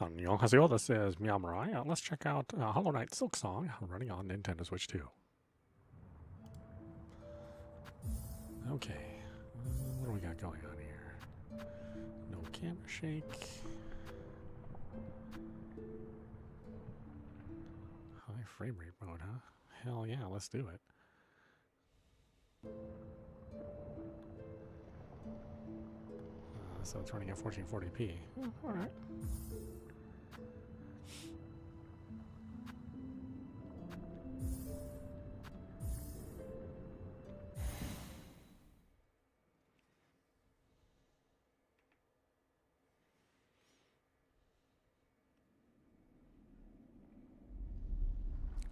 Annyeonghaseyo, this is meowmurai. Let's check out Hollow Knight Silksong running on Nintendo Switch 2. Okay, what do we got going on here? No camera shake. High frame rate mode, huh? Hell yeah, let's do it. So it's running at 1440p. Oh, alright.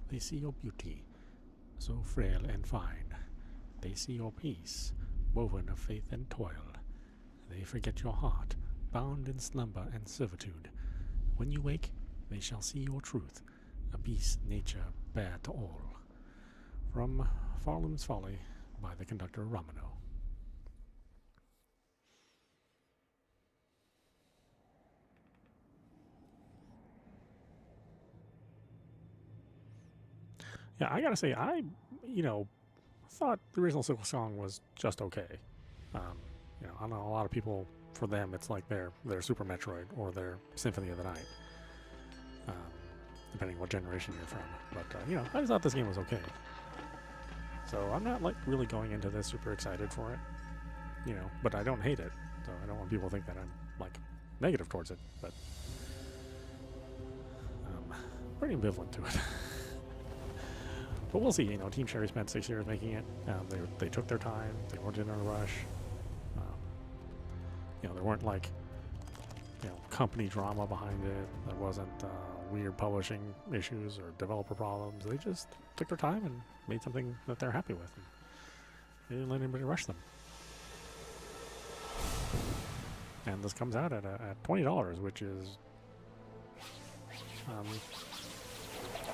They see your beauty, so frail and fine. They see your peace, woven of faith and toil. They forget your heart, bound in slumber and servitude. When you wake, they shall see your truth, a peace nature bare to all. From Farlum's Folly by the conductor Romano. Yeah, I gotta say, I thought the original Silksong was just okay. I know a lot of people, for them, it's like their Super Metroid or their Symphony of the Night, depending what generation you're from. But I just thought this game was okay. So I'm not like really going into this super excited for it, but I don't hate it. So I don't want people to think that I'm like negative towards it, but pretty ambivalent to it. But we'll see. Team Cherry spent 6 years making it. They took their time. They weren't in a rush. There weren't like company drama behind it. There wasn't weird publishing issues or developer problems. They just took their time and made something that they're happy with. And they didn't let anybody rush them. And this comes out at $20, which is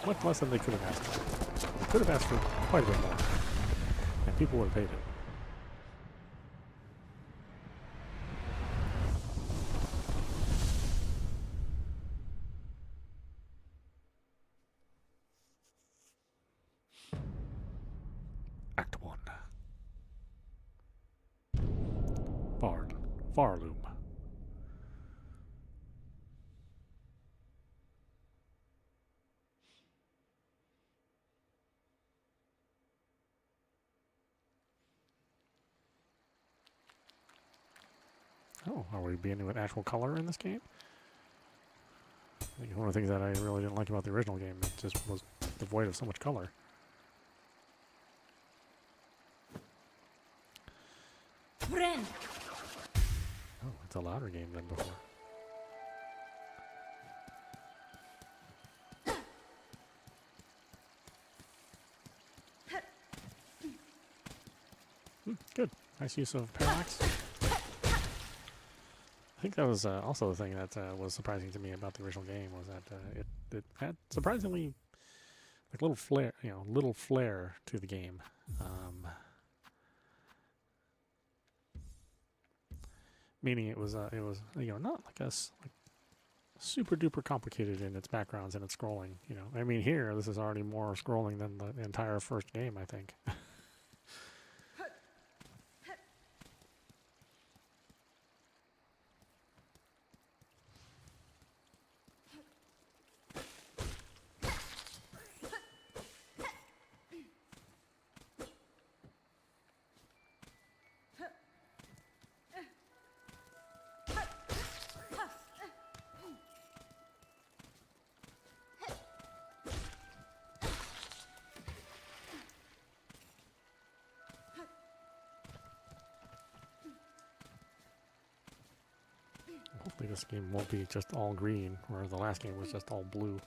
much less than they could have asked for. They could have asked for quite a bit more, and people would have paid it. Act 1. Farloom. Oh, are we beginning with actual color in this game? I think one of the things that I really didn't like about the original game, it just was devoid of so much color. Friend. Oh, it's a louder game than before. Good. Nice use of parallax. I think that was also the thing that was surprising to me about the original game was that it had surprisingly like little flair to the game. Meaning it was not like like super duper complicated in its backgrounds and its scrolling. I mean here this is already more scrolling than the entire first game, I think. Hopefully this game won't be just all green, where the last game was just all blue.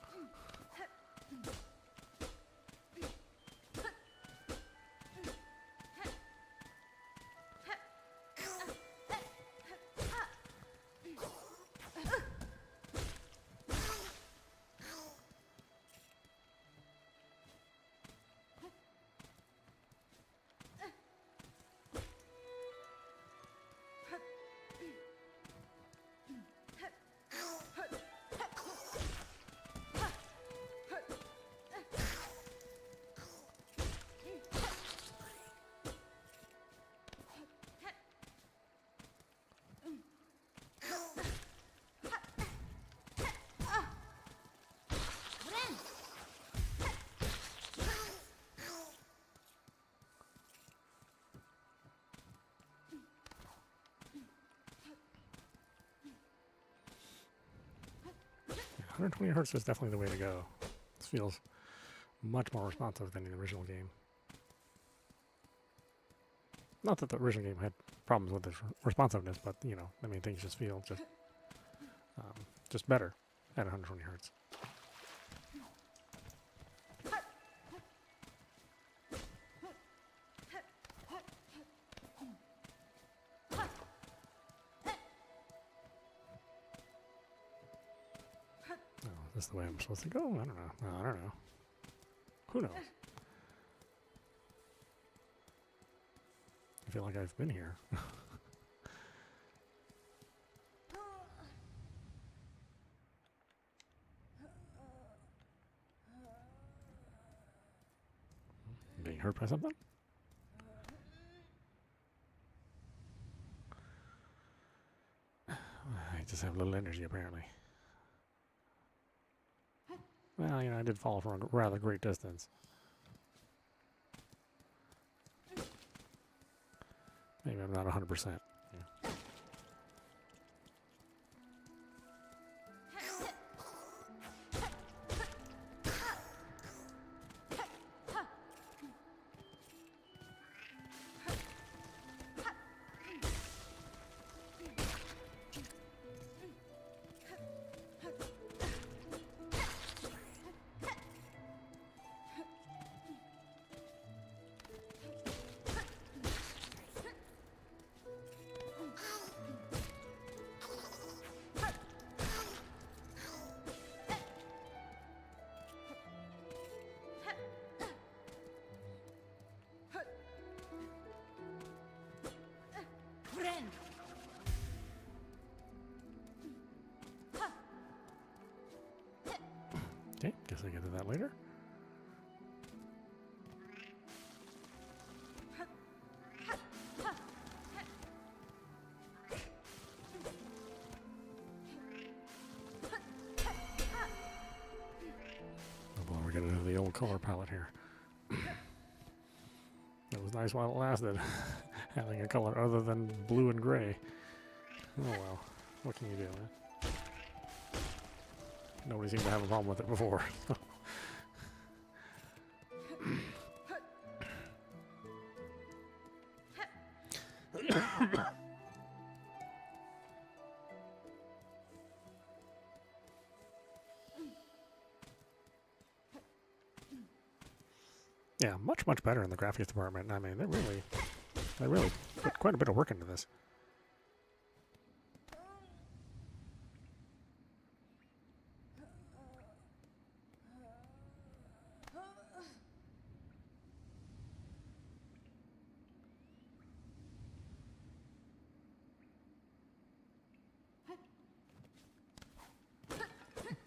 120 hertz is definitely the way to go. This feels much more responsive than the original game. Not that the original game had problems with its responsiveness, but you know, I mean, things just feel just better at 120 hertz. Oh, is this the way I'm supposed to go? I don't know. No, I don't know. Who knows? I feel like I've been here. Being hurt by something? I just have little energy, apparently. Well, you know, I did fall from a rather great distance. Maybe I'm not 100%. Yeah. Friend. Okay, guess I get to that later. Oh boy, we're getting into the old color palette here. It was nice while it lasted, having a color other than blue and gray. Oh well, what can you do, man? Nobody seemed to have a problem with it before. Yeah, much better in the graphics department. I mean, they really put quite a bit of work into this.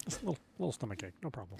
Just a little stomach ache, no problem.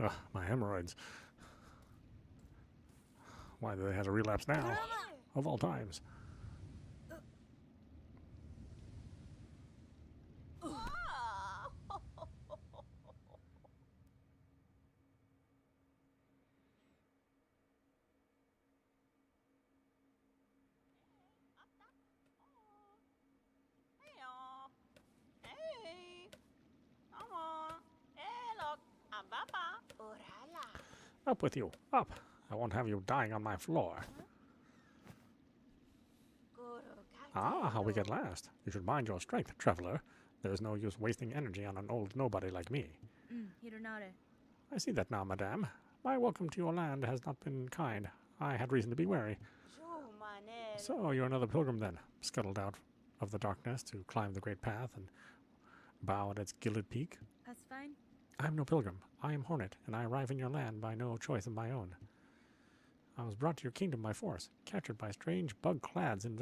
Ugh, my hemorrhoids. Why do they have a relapse now? Of all times. Up with you, up! I won't have you dying on my floor. Ah, how weak at last. You should mind your strength, traveler. There is no use wasting energy on an old nobody like me. I see that now, madame. My welcome to your land has not been kind. I had reason to be wary. So, you're another pilgrim then, scuttled out of the darkness to climb the great path and bow at its gilded peak? That's fine. I am no pilgrim. I am Hornet, and I arrive in your land by no choice of my own. I was brought to your kingdom by force, captured by strange bugs clad in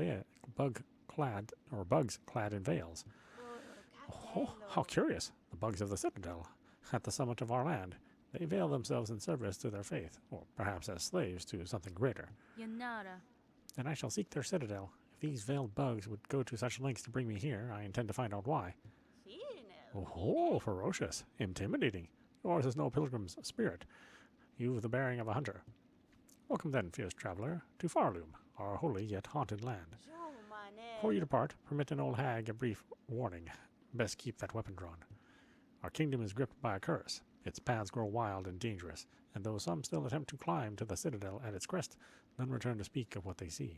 veils. Oh, how curious! The bugs of the citadel, at the summit of our land. They veil themselves in service to their faith, or perhaps as slaves to something greater. Yanara. Then I shall seek their citadel. If these veiled bugs would go to such lengths to bring me here, I intend to find out why. Oh, ferocious, intimidating. Yours is no pilgrim's spirit. You've the bearing of a hunter. Welcome then, fierce traveler, to Farloom, our holy yet haunted land. Before you depart, permit an old hag a brief warning. Best keep that weapon drawn. Our kingdom is gripped by a curse. Its paths grow wild and dangerous, and though some still attempt to climb to the citadel at its crest, none return to speak of what they see.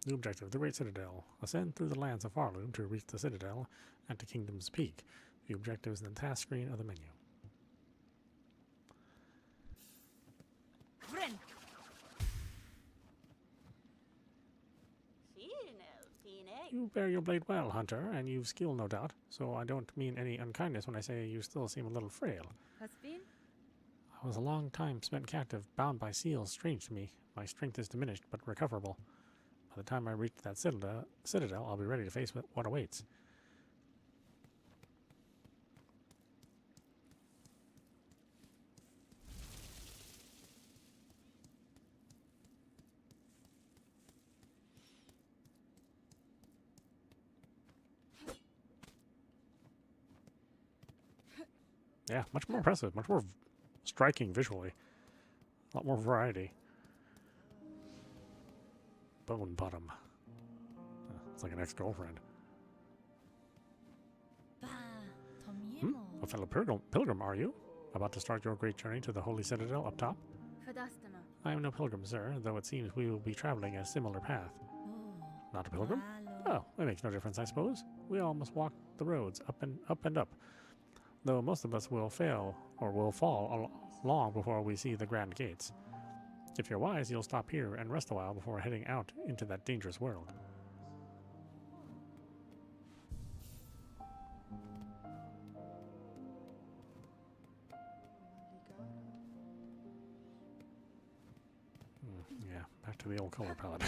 New objective, the Great Citadel. Ascend through the lands of Farloom to reach the citadel and to Kingdom's Peak. The objectives in the task screen of the menu. Friend. You bear your blade well, hunter, and you've skill, no doubt, so I don't mean any unkindness when I say you still seem a little frail. Has been? I was a long time spent captive, bound by seals strange to me. My strength is diminished, but recoverable. By the time I reach that citadel, I'll be ready to face what awaits. Yeah, much more impressive, much more striking visually. A lot more variety. Bone bottom. It's like an ex-girlfriend. A fellow pilgrim, are you? About to start your great journey to the holy citadel up top? Fadastana. I am no pilgrim, sir, though it seems we will be traveling a similar path. Not a pilgrim? Oh, that makes no difference, I suppose. We all must walk the roads up and up. Though most of us will fail or will fall long before we see the grand gates. If you're wise, you'll stop here and rest a while before heading out into that dangerous world. Yeah, back to the old color palette.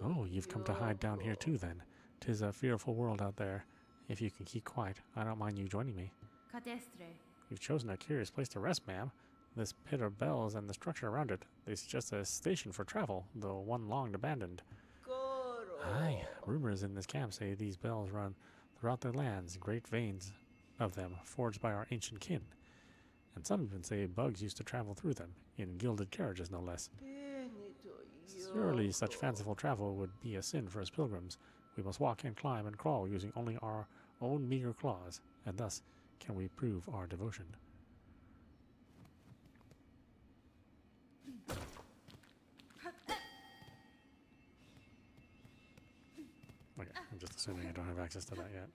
Oh, you've come to hide down here too then. 'Tis a fearful world out there. If you can keep quiet, I don't mind you joining me. Cadestre. You've chosen a curious place to rest, ma'am. This pit of bells and the structure around it, they suggest a station for travel, though one long abandoned. Aye, rumors in this camp say these bells run throughout their lands, great veins of them forged by our ancient kin. And some even say bugs used to travel through them, in gilded carriages no less. Surely such fanciful travel would be a sin for us pilgrims. We must walk and climb and crawl using only our own meager claws, and thus can we prove our devotion. Okay, I'm just assuming I don't have access to that yet.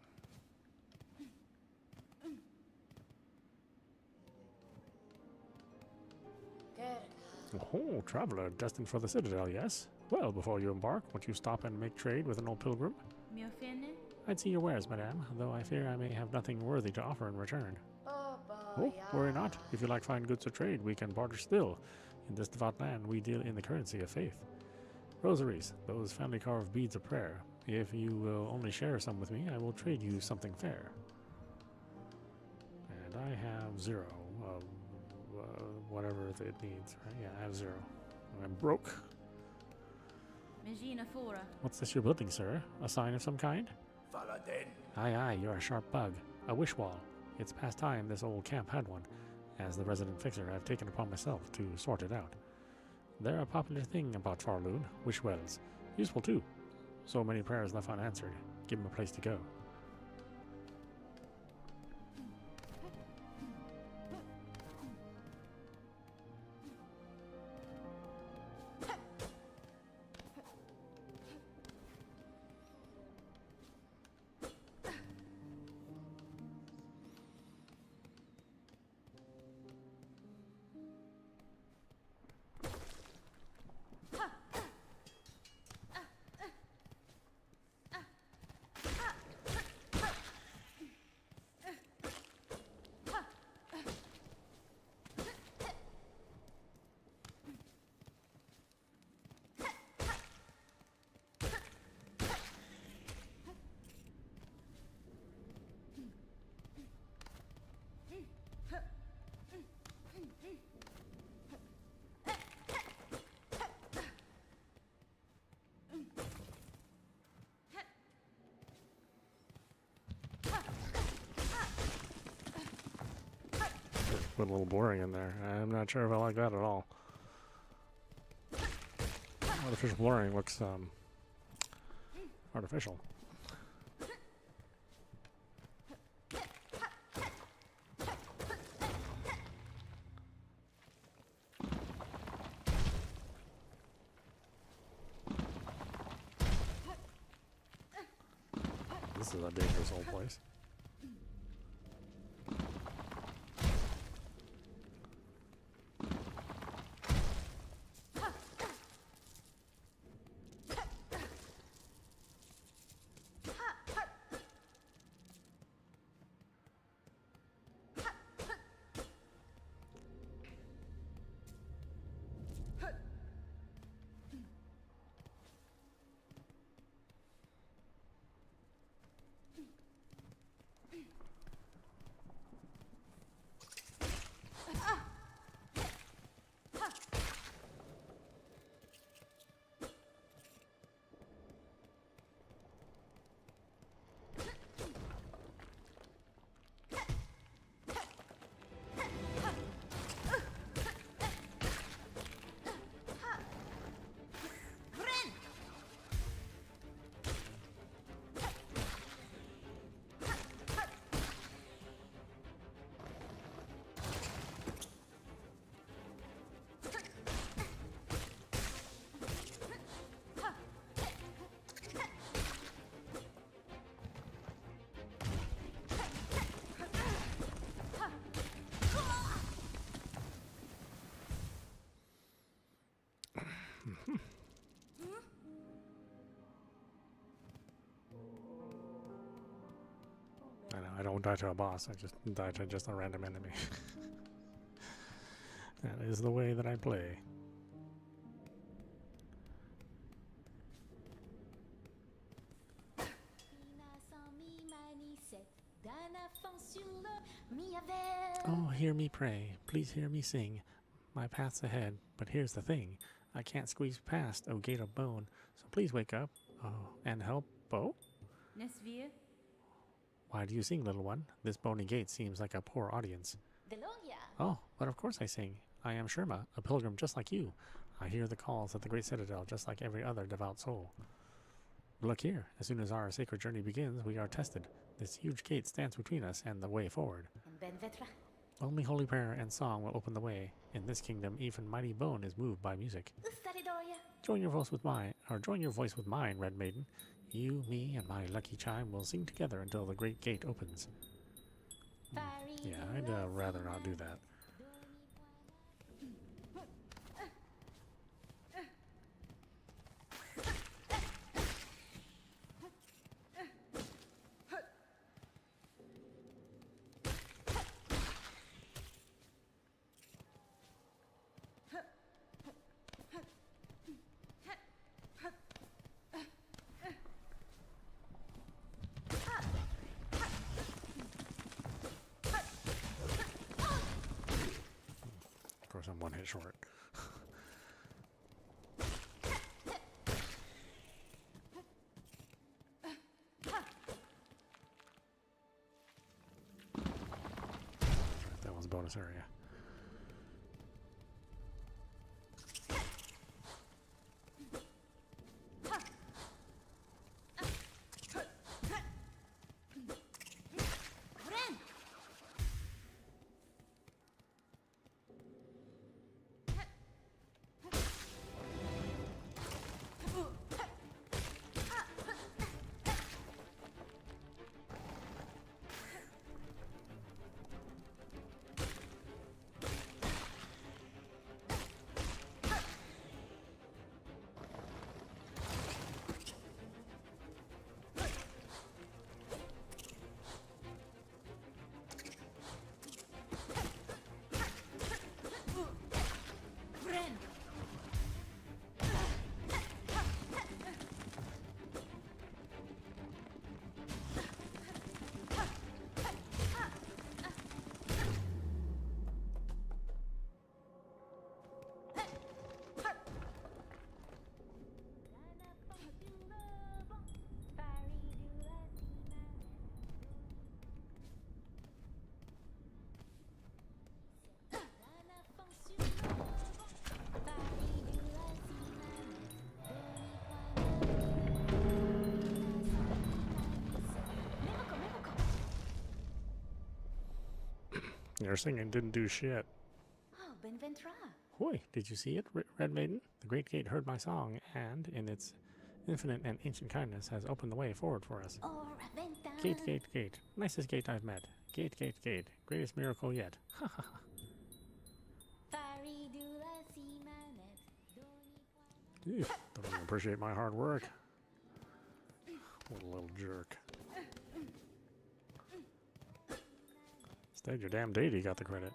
Oh, traveler, destined for the citadel, yes? Well, before you embark, won't you stop and make trade with an old pilgrim? Mio fene? I'd see your wares, madame, though I fear I may have nothing worthy to offer in return. Oh, worry not. If you like fine goods to trade, we can barter still. In this devout land, we deal in the currency of faith. Rosaries, those family-carved beads of prayer. If you will only share some with me, I will trade you something fair. And I have 0 of whatever it needs, right? Yeah, I have 0. I'm broke. Megina Fora. What's this you're building, sir? A sign of some kind? Faladin. Aye, aye, you're a sharp bug. A wish wall. It's past time this old camp had one. As the resident fixer, I've taken upon myself to sort it out. They're a popular thing about Farloon, wish wells. Useful too. So many prayers left unanswered. Give them a place to go. Put a little boring in there. I'm not sure if I like that at all. Artificial blurring looks artificial. This is a dangerous old place. I don't die to a boss, I just die to just a random enemy. That is the way that I play. Oh, hear me pray, please hear me sing. My path's ahead, but here's the thing. I can't squeeze past, oh gate of bone, so please wake up, oh, and help, Bo? Nesvir. Why do you sing, little one? This bony gate seems like a poor audience. Deloria. Oh, but of course I sing. I am Sherma, a pilgrim just like you. I hear the calls at the great citadel just like every other devout soul. Look here, as soon as our sacred journey begins, we are tested. This huge gate stands between us and the way forward. Only holy prayer and song will open the way. In this kingdom, even mighty bone is moved by music. Join your voice with mine, Red Maiden. You, me, and my lucky chime will sing together until the great gate opens. Yeah, I'd rather not do that. course, I'm 1 hit short. That was bonus area. Your singing didn't do shit. Oh, Benventra. Hoy, did you see it, Red Maiden? The Great Gate heard my song, and, in its infinite and ancient kindness, has opened the way forward for us. Oh, Raventa. Gate, gate, gate. Nicest gate I've met. Gate, gate, gate. Greatest miracle yet. Ha ha ha. Don't even appreciate my hard work. What a little jerk. Instead, your damn deity got the credit.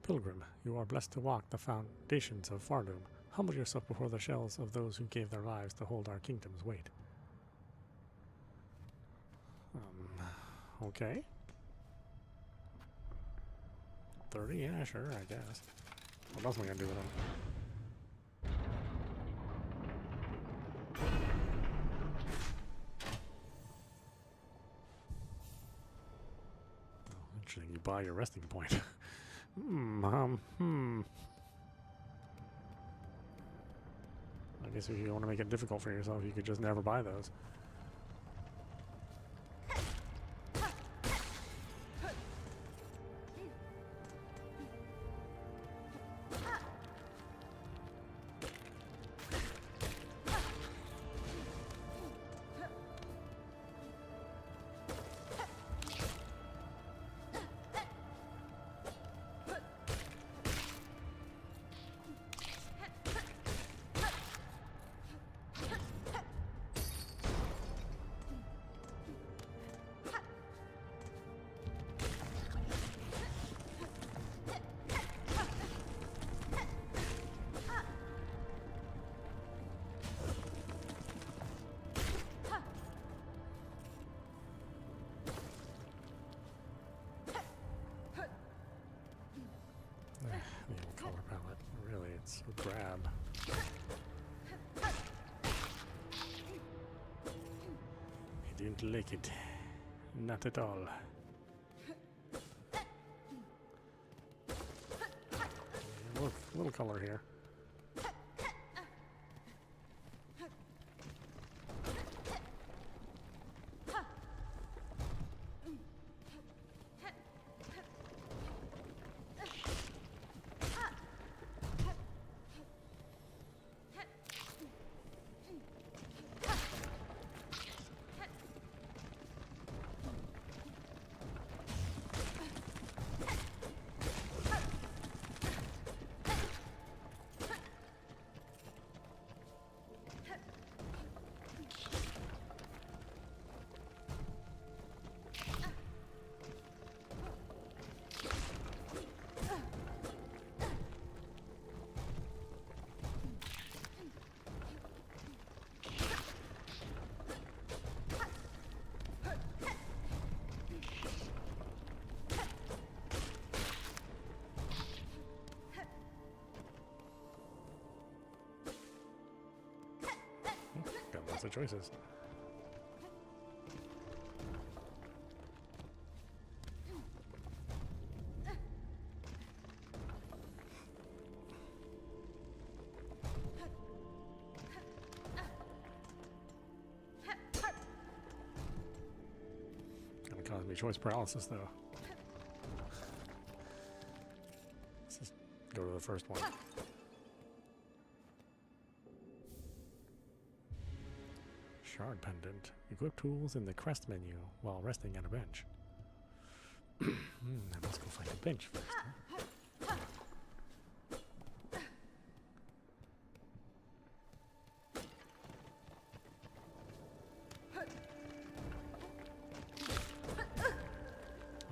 Pilgrim, you are blessed to walk the foundations of Fardum. Humble yourself before the shells of those who gave their lives to hold our kingdom's weight. Okay. 30? Yeah, sure, I guess. What else am I gonna do with them? Oh, interesting, you buy your resting point. I guess if you want to make it difficult for yourself, you could just never buy those. The old color palette, really, it's so drab. I didn't like it. Not at all. A little color here. Lots of choices. Gonna cause me choice paralysis though. Let's just go to the first one. Shard pendant. Equip tools in the crest menu while resting at a bench. Let's go find a bench first. Huh?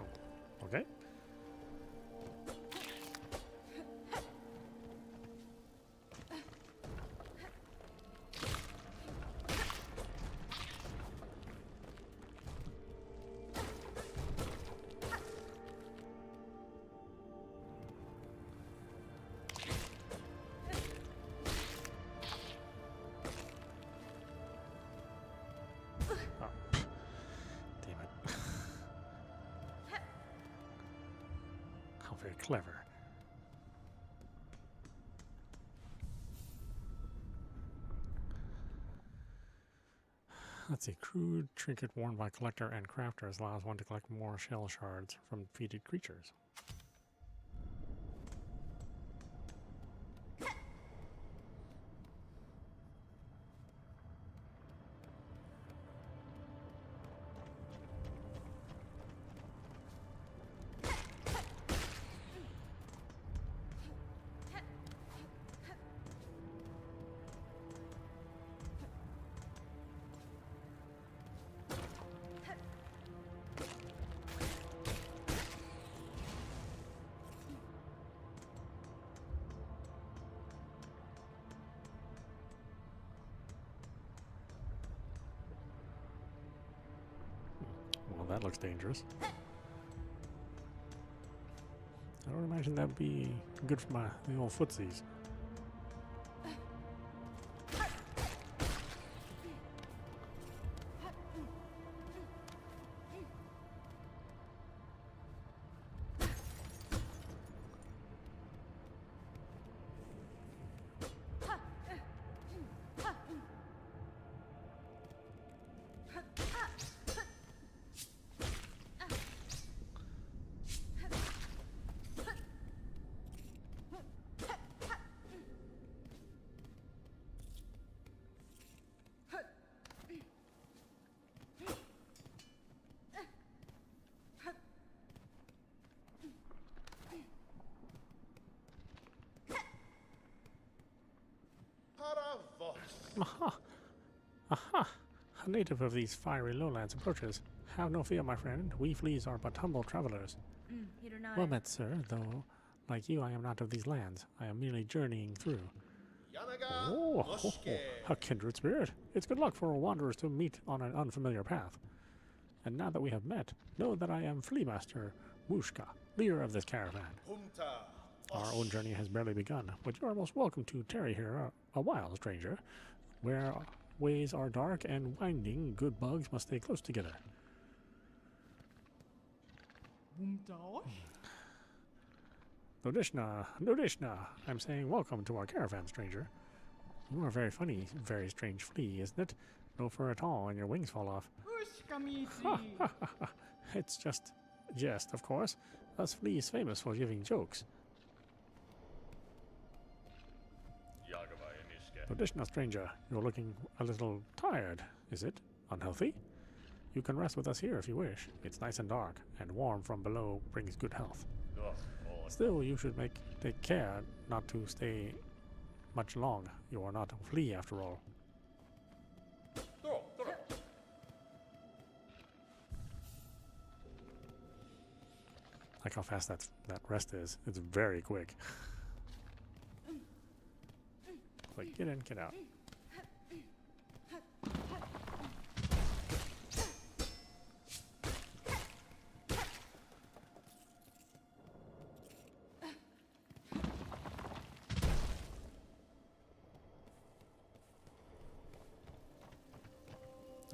Oh, okay. Very clever. Let's see. Crude trinket worn by collector and crafters allows one to collect more shell shards from defeated creatures. Well, that looks dangerous. I don't imagine that would be good for the old footsies. Aha! Aha! A native of these fiery lowlands approaches. Have no fear, my friend. We fleas are but humble travelers. Well met, sir, though, like you, I am not of these lands. I am merely journeying through. Oh, a kindred spirit. It's good luck for wanderers to meet on an unfamiliar path. And now that we have met, know that I am Flea Master Mushka, leader of this caravan. Our own journey has barely begun, but you are most welcome to tarry here a while, stranger. Where ways are dark and winding, good bugs must stay close together. Nodishna, Nodishna, I'm saying welcome to our caravan, stranger. You are very funny, very strange flea, isn't it? No fur at all, and your wings fall off. It's just a jest, of course. Us fleas famous for giving jokes. Nodishna, stranger, you're looking a little tired, is it? Unhealthy? You can rest with us here if you wish. It's nice and dark, and warm from below brings good health. Still, you should take care not to stay much long. You are not a flea after all. Like how fast that rest is. It's very quick. Like, get in, get out.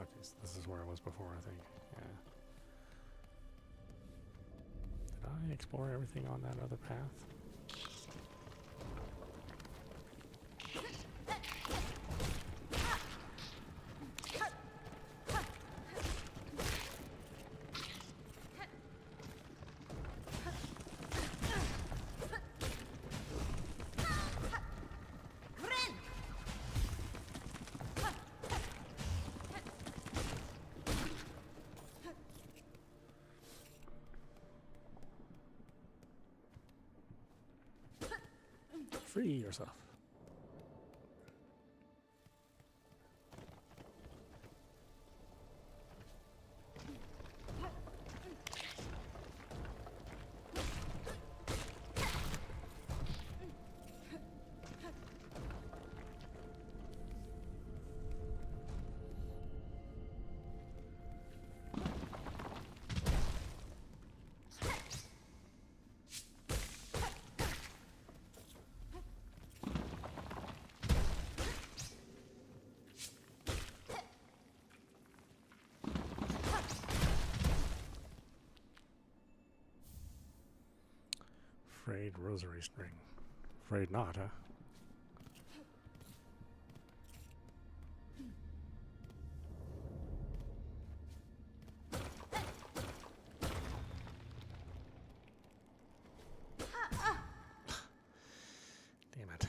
Okay, so this is where I was before, I think. Yeah. Did I explore everything on that other path? Free yourself. Frayed rosary string. Afraid not, huh? Damn it.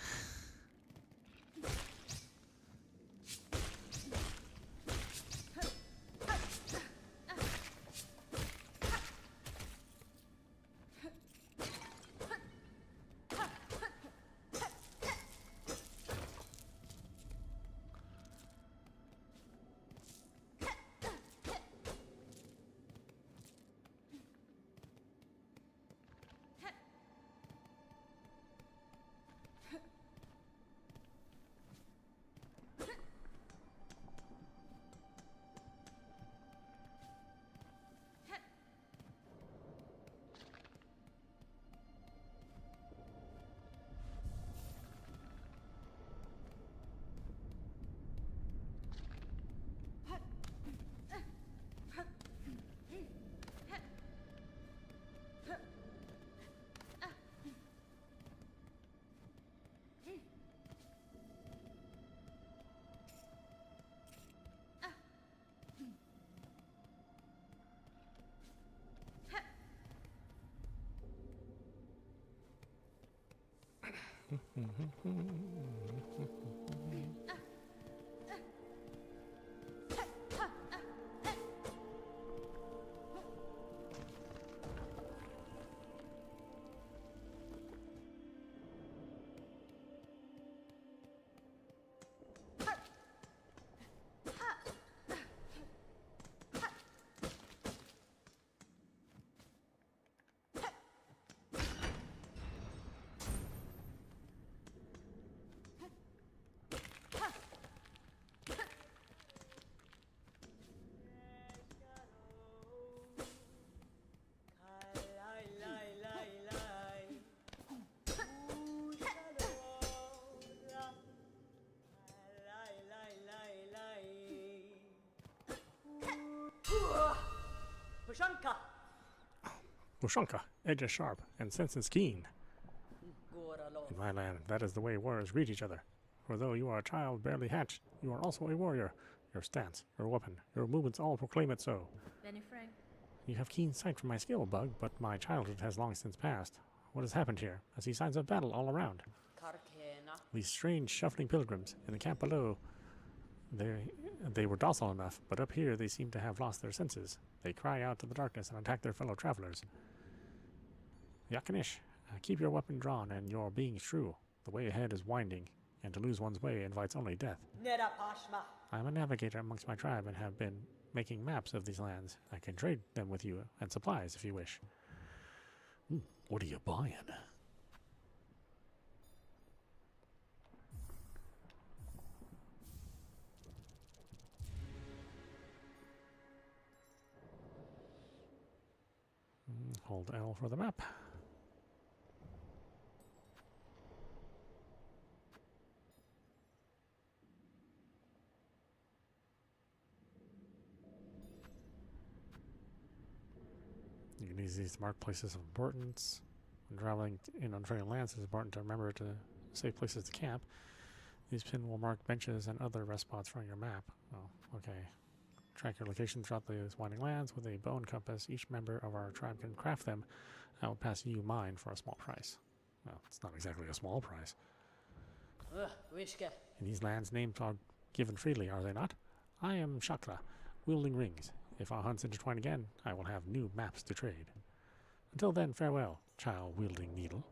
Pushanka. Ushanka, edges sharp and senses keen. In my land, that is the way warriors greet each other. For though you are a child barely hatched, you are also a warrior. Your stance, your weapon, your movements all proclaim it so. Benifrag. You have keen sight for my skill, Bug, but my childhood has long since passed. What has happened here? I see signs of battle all around. These strange, shuffling pilgrims in the camp below, they were docile enough, but up here they seem to have lost their senses. They cry out to the darkness and attack their fellow travelers. Yakanish, keep your weapon drawn and your being true. The way ahead is winding, and to lose one's way invites only death. I am a navigator amongst my tribe and have been making maps of these lands. I can trade them with you and supplies if you wish. What are you buying? Hold L for the map. these mark places of importance. When traveling in unfamiliar lands, it's important to remember to save places to camp. These pins will mark benches and other rest spots on your map. Oh, okay. Track your location throughout these winding lands with a bow and compass. Each member of our tribe can craft them. I will pass you mine for a small price. Well, it's not exactly a small price. In these lands, names are given freely, are they not? I am Shakra, wielding rings. If our hunts intertwine again, I will have new maps to trade. Until then, farewell, child wielding needle.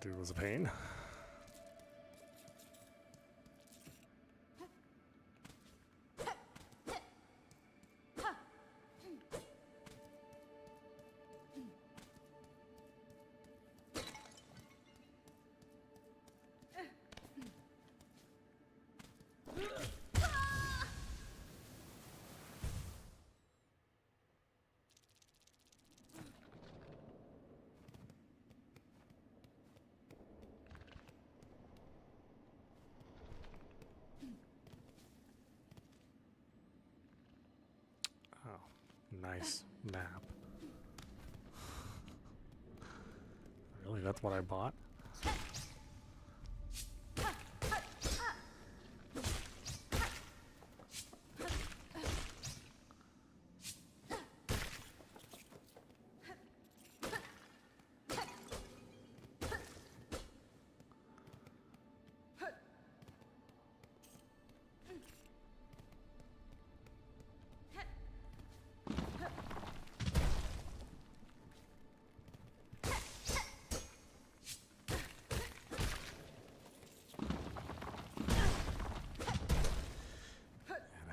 Dude was a pain. Nice map. Really, that's what I bought?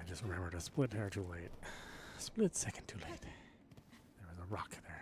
Just remember to split hair too late. Split second too late. There was a rock there.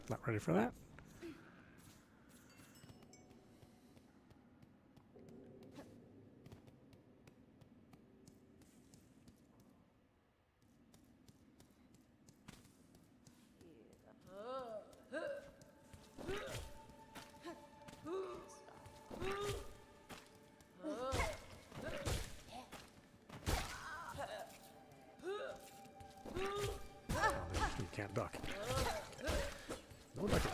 Not ready for that. You can't duck. No ducking.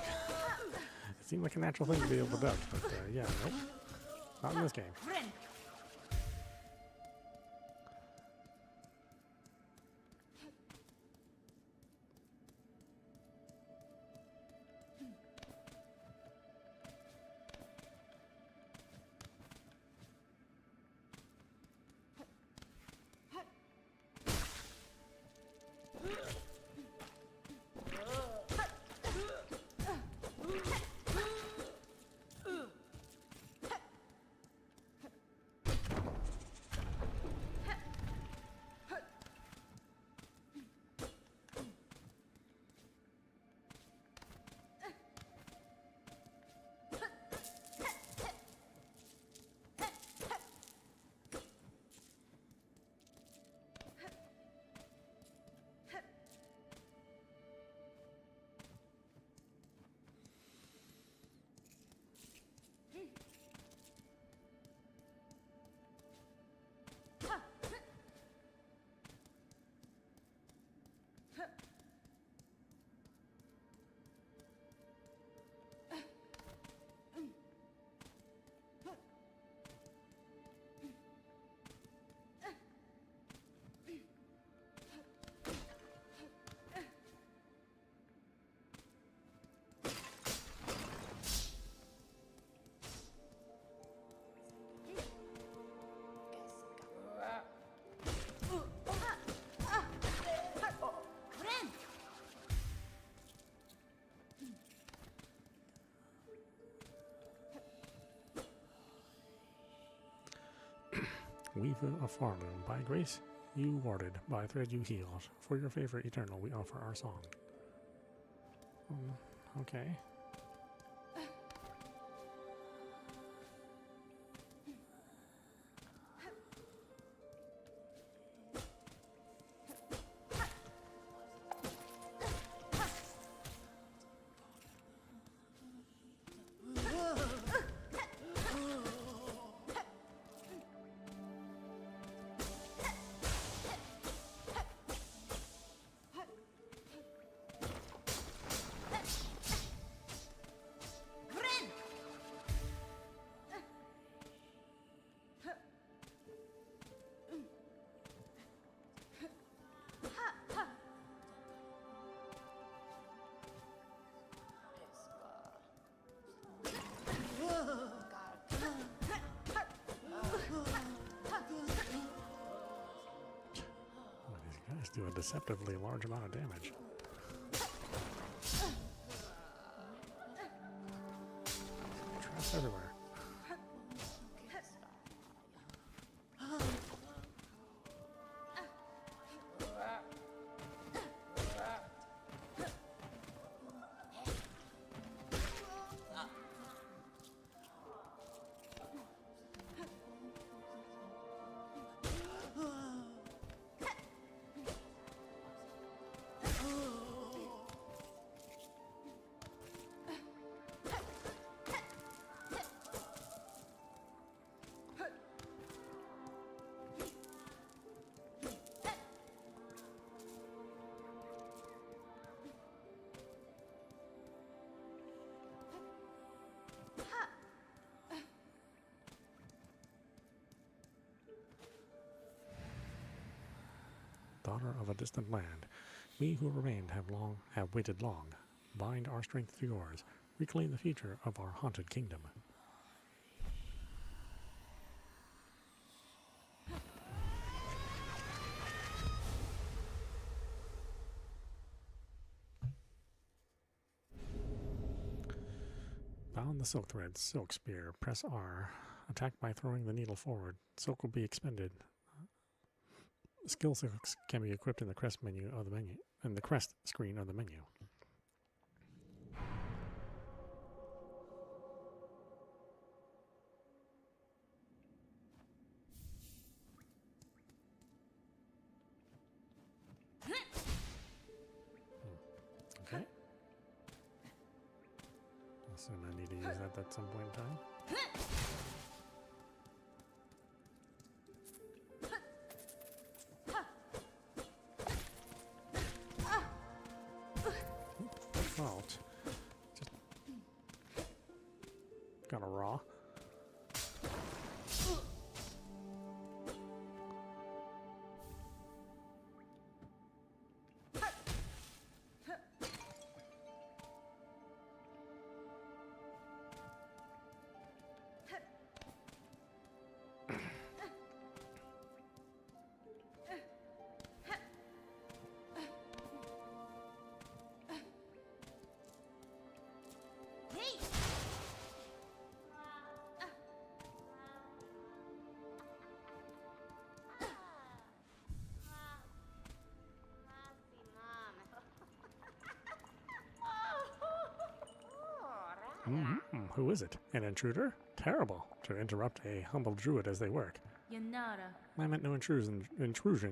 It seemed like a natural thing to be able to duck, but yeah, nope. Not in this game. Weaver of Farloom, by grace you warded, by thread you healed. For your favor eternal we offer our song. Okay. Do a deceptively large amount of damage. Traps everywhere. Daughter of a distant land, we who remained have waited long. Bind our strength to yours. Reclaim the future of our haunted kingdom. Bound the silk thread, silk spear, press R. Attack by throwing the needle forward. Silk will be expended. Skill silks can be equipped in the crest menu of the menu, in the crest screen of the menu. death at some point in time. Fault. Just got a raw. Who is it? An intruder? Terrible to interrupt a humble druid as they work. Yanara. I meant no intrusion,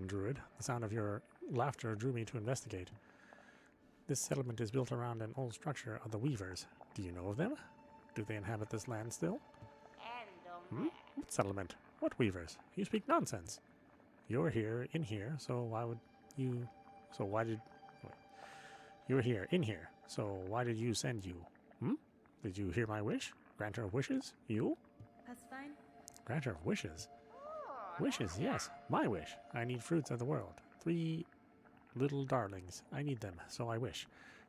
druid. The sound of your laughter drew me to investigate. This settlement is built around an old structure of the Weavers. Do you know of them? Do they inhabit this land still? What settlement? What Weavers? You speak nonsense. You're here, in here, so why would you... So why did... Wait. You're here, in here, so why did you send you? Did you hear my wish? Granter of wishes? You? That's fine. Granter of wishes? Wishes, yes. My wish. I need fruits of the world. 3 little darlings. I need them, so I wish.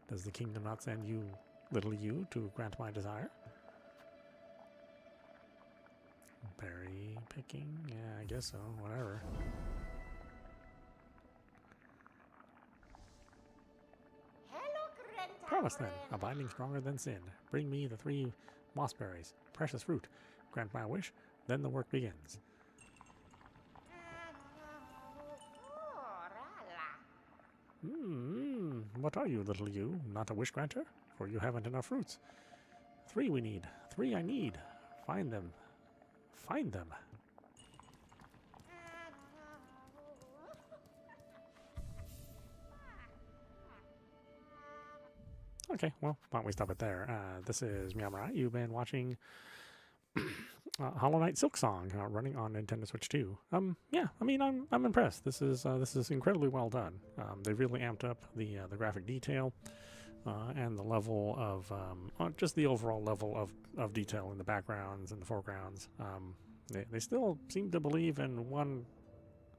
Does the kingdom not send you, little you, to grant my desire? Berry picking? Yeah, I guess so. Whatever. Promise then, a binding stronger than sin. Bring me the 3 mossberries, precious fruit. Grant my wish, then the work begins. What are you, little you? Not a wish granter? For you haven't enough fruits. 3 we need. 3 I need. Find them. Find them. Okay, well, why don't we stop it there? This is meowmurai. You've been watching Hollow Knight Silksong running on Nintendo Switch 2. Yeah, I mean, I'm impressed. This is incredibly well done. They really amped up the graphic detail and the level of just the overall level of detail in the backgrounds and the foregrounds. They still seem to believe in one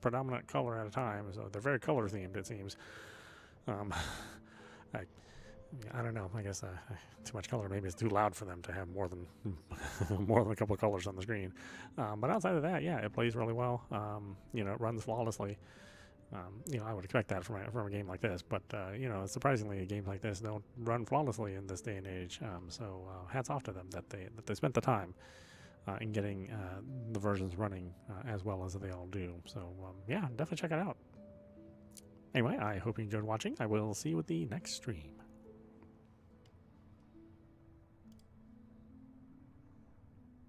predominant color at a time, so they're very color themed, it seems. I don't know. I guess too much color. Maybe it's too loud for them to have more than a couple of colors on the screen. But outside of that, yeah, it plays really well. It runs flawlessly. I would expect that from a game like this. But surprisingly, a game like this don't run flawlessly in this day and age. So hats off to them that they spent the time in getting the versions running as well as they all do. So yeah, definitely check it out. Anyway, I hope you enjoyed watching. I will see you at the next stream.